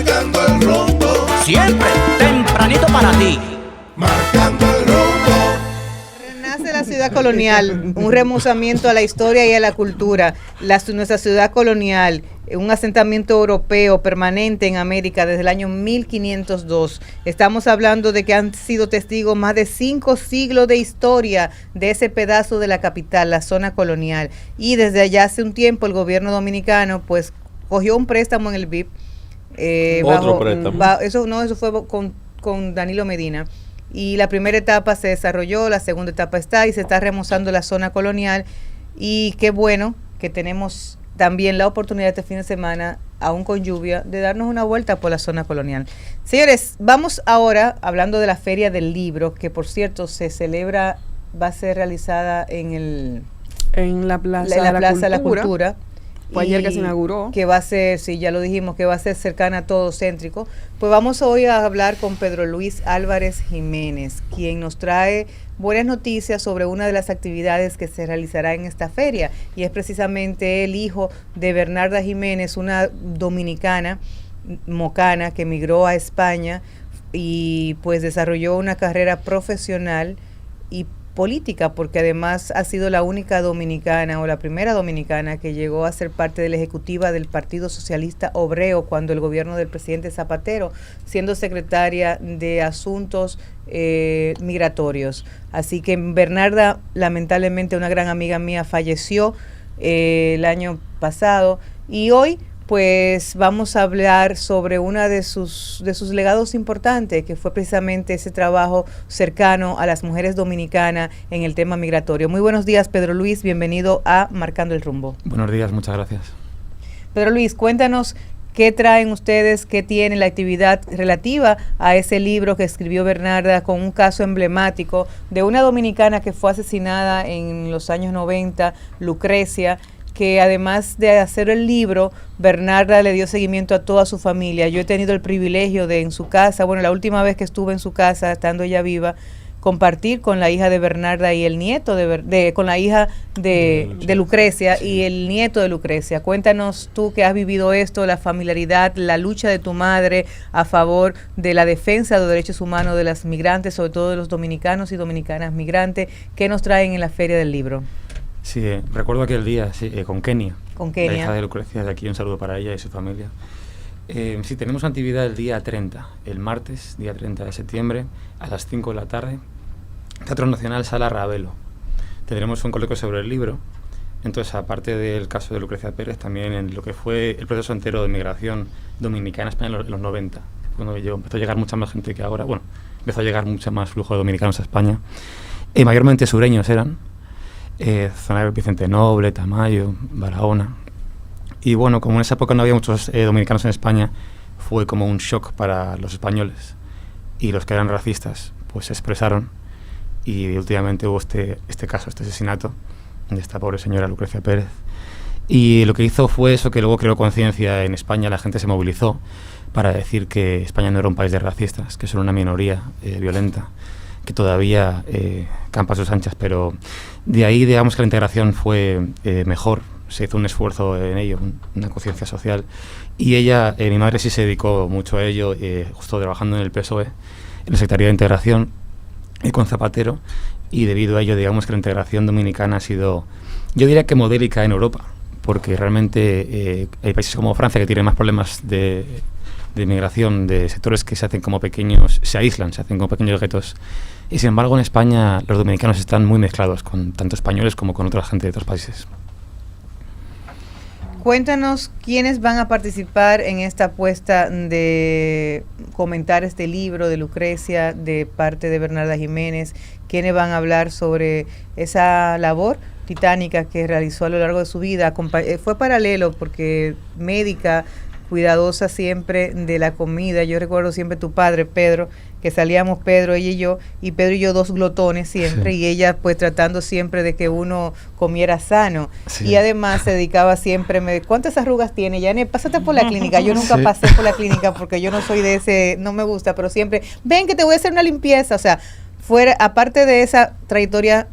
marcando el rumbo, siempre tempranito para ti. marcando el rumbo. Renace la ciudad colonial, un remozamiento a la historia y a la cultura. Nuestra ciudad colonial, un asentamiento europeo permanente en América desde el año 1502. Estamos hablando de que han sido testigos más de 5 siglos de historia de ese pedazo de la capital, la zona colonial. Y desde allá hace un tiempo el gobierno dominicano pues cogió un préstamo en el BIP. Otro préstamo. Eso fue con Danilo Medina. Y la primera etapa se desarrolló, la segunda etapa está y se está remozando la zona colonial. Y qué bueno que tenemos también la oportunidad este fin de semana, aún con lluvia, de darnos una vuelta por la zona colonial. Señores, vamos ahora hablando de la Feria del Libro, que por cierto se celebra, va a ser realizada en la Plaza, de la Cultura. Fue ayer que se inauguró. Que va a ser, sí, ya lo dijimos, que va a ser cercana a todo céntrico. Pues vamos hoy a hablar con Pedro Luis Álvarez Jiménez, quien nos trae buenas noticias sobre una de las actividades que se realizará en esta feria. Y es precisamente el hijo de Bernarda Jiménez, una dominicana, mocana, que emigró a España y pues desarrolló una carrera profesional y política, porque además ha sido la única dominicana o la primera dominicana que llegó a ser parte de la ejecutiva del Partido Socialista Obrero cuando el gobierno del presidente Zapatero, siendo secretaria de Asuntos Migratorios. Así que Bernarda, lamentablemente una gran amiga mía, falleció el año pasado y hoy pues vamos a hablar sobre una de sus legados importantes, que fue precisamente ese trabajo cercano a las mujeres dominicanas en el tema migratorio. Muy buenos días, Pedro Luis, bienvenido a Marcando el Rumbo. Buenos días, muchas gracias. Pedro Luis, cuéntanos qué traen ustedes, qué tiene la actividad relativa a ese libro que escribió Bernarda con un caso emblemático de una dominicana que fue asesinada en los años 90, Lucrecia, que además de hacer el libro, Bernarda le dio seguimiento a toda su familia. Yo he tenido el privilegio de en su casa, bueno, la última vez que estuve en su casa, estando ella viva, compartir con la hija de Bernarda y el nieto con la hija de Lucrecia y el nieto de Lucrecia. Cuéntanos tú que has vivido esto, la familiaridad, la lucha de tu madre a favor de la defensa de los derechos humanos de las migrantes, sobre todo de los dominicanos y dominicanas migrantes. ¿Qué nos traen en la Feria del Libro? Sí, recuerdo aquel día con Kenia. Con Kenia. La hija de Lucrecia, de aquí un saludo para ella y su familia. Sí, tenemos una actividad el día 30, el martes, día 30 de septiembre, a las 5 de la tarde, Teatro Nacional, Sala Ravelo. Tendremos un coloquio sobre el libro. Entonces, aparte del caso de Lucrecia Pérez, también en lo que fue el proceso entero de migración dominicana a España en los 90, cuando empezó a llegar mucha más gente que ahora. Bueno, empezó a llegar mucho más flujo de dominicanos a España. Mayormente sureños eran. Zona de Vicente Noble, Tamayo, Barahona. Y bueno, como en esa época no había muchos dominicanos en España, fue como un shock para los españoles. Y los que eran racistas, pues se expresaron. Y últimamente hubo este caso, este asesinato de esta pobre señora Lucrecia Pérez. Y lo que hizo fue eso, que luego creó conciencia en España, la gente se movilizó para decir que España no era un país de racistas, que son una minoría violenta, que todavía campa a sus anchas, pero de ahí digamos que la integración fue mejor, se hizo un esfuerzo en ello, una conciencia social, y ella, mi madre sí se dedicó mucho a ello, justo trabajando en el PSOE, en la Secretaría de Integración, con Zapatero, y debido a ello digamos que la integración dominicana ha sido, yo diría que modélica en Europa, porque realmente hay países como Francia que tienen más problemas de migración, de sectores que se hacen como pequeños, se aíslan, se hacen como pequeños guetos. Y sin embargo en España los dominicanos están muy mezclados con tanto españoles como con otra gente de otros países. Cuéntanos quiénes van a participar en esta apuesta de comentar este libro de Lucrecia de parte de Bernarda Jiménez, quiénes van a hablar sobre esa labor titánica que realizó a lo largo de su vida. Fue paralelo porque médica, cuidadosa siempre de la comida. Yo recuerdo siempre tu padre, Pedro, que salíamos Pedro, ella y yo, dos glotones siempre, sí. Y ella pues tratando siempre de que uno comiera sano. Sí. Y además se dedicaba siempre, ¿cuántas arrugas tiene? Yané, pásate por la clínica. Yo nunca pasé por la clínica porque yo no soy de ese, no me gusta, pero siempre, ven que te voy a hacer una limpieza. O sea, aparte de esa trayectoria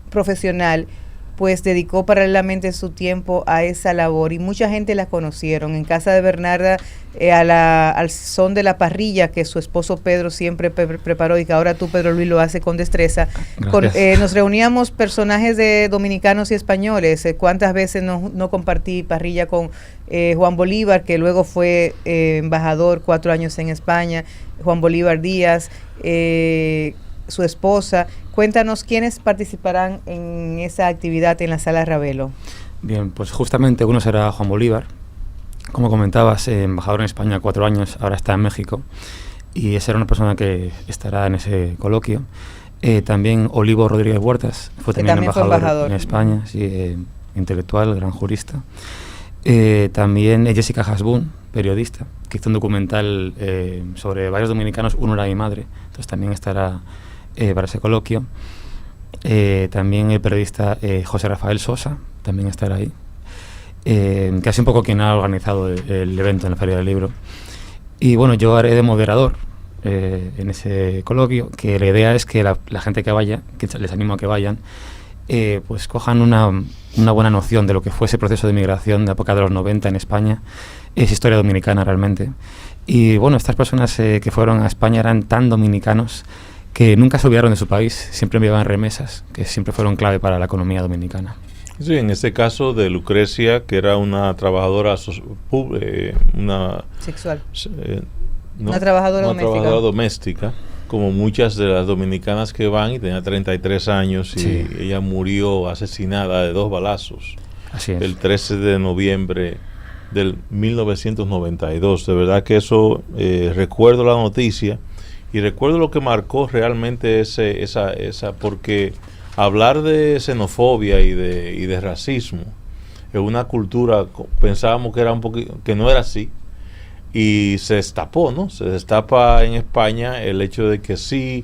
profesional, pues dedicó paralelamente su tiempo a esa labor y mucha gente la conocieron. En casa de Bernarda, al son de la parrilla que su esposo Pedro siempre preparó y que ahora tú, Pedro Luis, lo hace con destreza. Nos reuníamos personajes de dominicanos y españoles. ¿Cuántas veces no compartí parrilla con Juan Bolívar, que luego fue embajador 4 años en España, Juan Bolívar Díaz, su esposa? Cuéntanos quiénes participarán en esa actividad en la Sala Ravelo. Bien, pues justamente uno será Juan Bolívar, como comentabas, embajador en España 4 años, ahora está en México, y esa era una persona que estará en ese coloquio. También Olivo Rodríguez Huertas, fue también embajador en España, sí, intelectual, gran jurista. También Jessica Hasbun, periodista, que hizo un documental sobre varios dominicanos, uno era mi madre, entonces también estará para ese coloquio. También el periodista José Rafael Sosa también estará ahí, que es un poco quien ha organizado el evento en la Feria del Libro. Y bueno, yo haré de moderador en ese coloquio, que la idea es que la gente que vaya, que les animo a que vayan, pues cojan una buena noción de lo que fue ese proceso de migración de la época de los 90 en España. Es historia dominicana realmente. Y bueno, estas personas que fueron a España eran tan dominicanos que nunca se olvidaron de su país, siempre enviaban remesas, que siempre fueron clave para la economía dominicana. Sí, en este caso de Lucrecia, que era una trabajadora sexual. No, una trabajadora doméstica, como muchas de las dominicanas que van, y tenía 33 años y sí, ella murió asesinada de 2 balazos. Así es. El 13 de noviembre del 1992. De verdad que eso, recuerdo la noticia y recuerdo lo que marcó realmente esa porque hablar de xenofobia y de racismo en una cultura, pensábamos que era un poquito, que no era así, y se destapó, ¿no? Se destapa en España el hecho de que sí,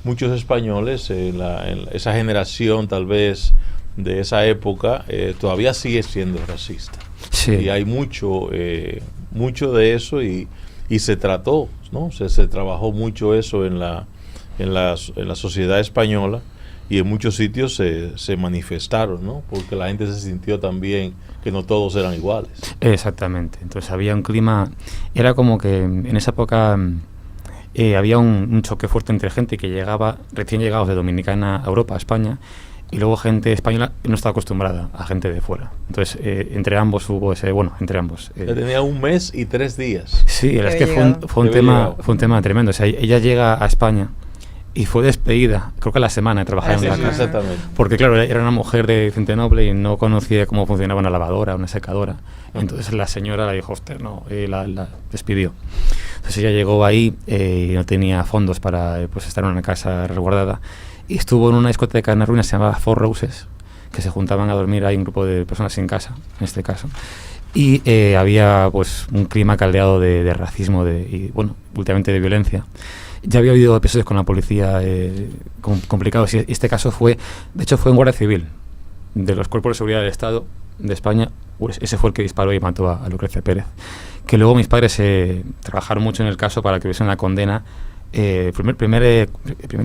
muchos españoles, en esa generación tal vez de esa época, todavía sigue siendo racista. Sí. Y hay mucho de eso y se trató, ¿no? Se trabajó mucho eso en la sociedad española, y en muchos sitios se manifestaron, ¿no? Porque la gente se sintió también que no todos eran iguales. Exactamente. Entonces había un clima, era como que en esa época había un choque fuerte entre gente que llegaba, recién llegados de Dominicana a Europa, a España, y luego gente española que no estaba acostumbrada a gente de fuera. Entonces, entre ambos hubo ese, entre ambos. Tenía 1 mes y 3 días. Sí, es que fue un tema tremendo. O sea, ella llega a España y fue despedida, creo que a la semana de trabajar en la casa. Exactamente. Porque claro, era una mujer de gente noble y no conocía cómo funcionaba una lavadora, una secadora. Entonces la señora la dijo, hostia, no, y la despidió. Entonces ella llegó ahí y no tenía fondos para estar en una casa resguardada. Y estuvo en una discoteca en la ruina, se llamaba Four Roses, que se juntaban a dormir ahí un grupo de personas sin casa, en este caso. Y había un clima caldeado de racismo y últimamente de violencia. Ya había habido episodios con la policía complicados, y este caso fue en Guardia Civil, de los Cuerpos de Seguridad del Estado de España. Ese fue el que disparó y mató a Lucrecia Pérez. Que luego mis padres trabajaron mucho en el caso para que hubiese una condena. El primer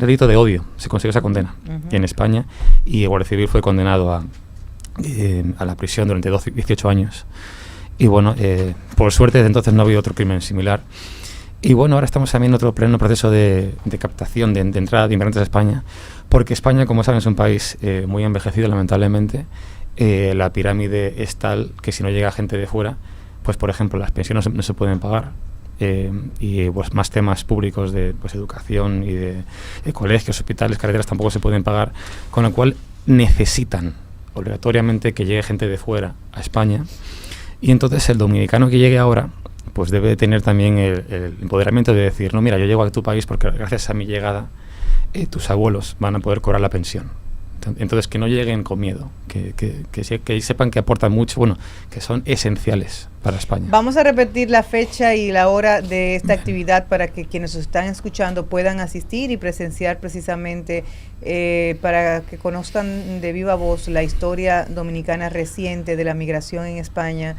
delito de odio, se consiguió esa condena en España, y el Guardia Civil fue condenado a la prisión durante 18 años. Y por suerte desde entonces no ha habido otro crimen similar. Y ahora estamos también en otro pleno proceso de captación, de entrada de inmigrantes a España, porque España, como saben, es un país muy envejecido, lamentablemente. La pirámide es tal que si no llega gente de fuera, pues por ejemplo las pensiones no se pueden pagar, y más temas públicos de educación y de colegios, hospitales, carreteras tampoco se pueden pagar, con lo cual necesitan obligatoriamente que llegue gente de fuera a España. Y entonces el dominicano que llegue ahora pues debe tener también el empoderamiento de decir, no, mira, yo llego a tu país porque gracias a mi llegada tus abuelos van a poder cobrar la pensión. Entonces, que no lleguen con miedo, que sepan que aportan mucho, que son esenciales para España. Vamos a repetir la fecha y la hora de esta actividad para que quienes nos están escuchando puedan asistir y presenciar precisamente, para que conozcan de viva voz la historia dominicana reciente de la migración en España,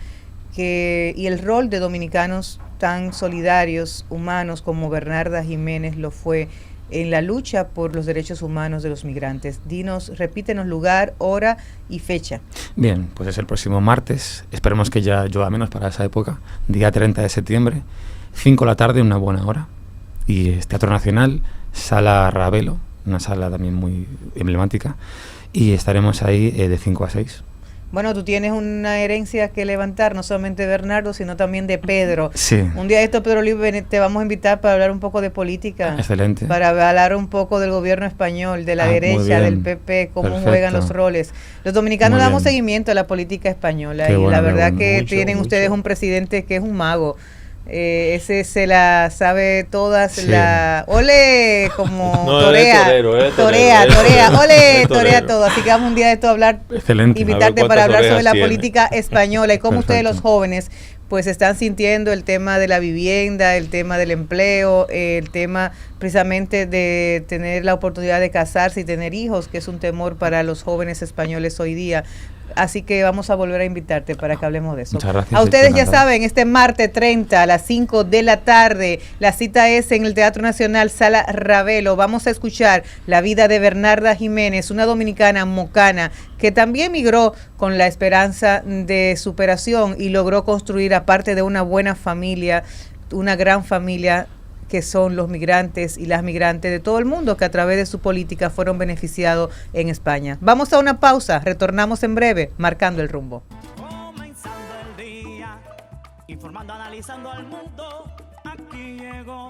y el rol de dominicanos tan solidarios, humanos, como Bernarda Jiménez lo fue en la lucha por los derechos humanos de los migrantes. Dinos, repítenos lugar, hora y fecha. Bien, pues es el próximo martes, esperemos que ya llueva menos para esa época, día 30 de septiembre, 5 de la tarde, una buena hora, y es Teatro Nacional, Sala Ravelo, una sala también muy emblemática, y estaremos ahí de 5 a 6. Bueno, tú tienes una herencia que levantar, no solamente de Bernardo, sino también de Pedro. Sí. Un día de esto, Pedro Luis, te vamos a invitar para hablar un poco de política. Excelente. Para hablar un poco del gobierno español, de la Muy derecha, bien. del PP, cómo Perfecto. juegan los roles. Los dominicanos Muy damos bien. seguimiento a la política española Qué y bueno, la qué verdad bueno. que Mucho, tienen ustedes mucho. un presidente que es un mago. Ese se la sabe todas, Sí. ole, como No, él es torea, torero, él es torea, torero, torea, él es ole, torero. torea todo. Así que vamos un día de esto a hablar, Excelente. invitarte A ver para hablar cuántas sobre la orejas política española y cómo ustedes Perfecto. los jóvenes pues están sintiendo el tema de la vivienda, el tema del empleo, el tema precisamente de tener la oportunidad de casarse y tener hijos, que es un temor para los jóvenes españoles hoy día. Así que vamos a volver a invitarte para que hablemos de eso. Muchas gracias, A ustedes ya encantado. saben, este martes 30 a las 5 de la tarde, la cita es en el Teatro Nacional Sala Ravelo. Vamos a escuchar la vida de Bernarda Jiménez, una dominicana mocana que también migró con la esperanza de superación y logró construir, aparte de una buena familia, una gran familia, que son los migrantes y las migrantes de todo el mundo que a través de su política fueron beneficiados en España. Vamos a una pausa, retornamos en breve, marcando el rumbo. Comenzando el día, informando, analizando al mundo, aquí llegó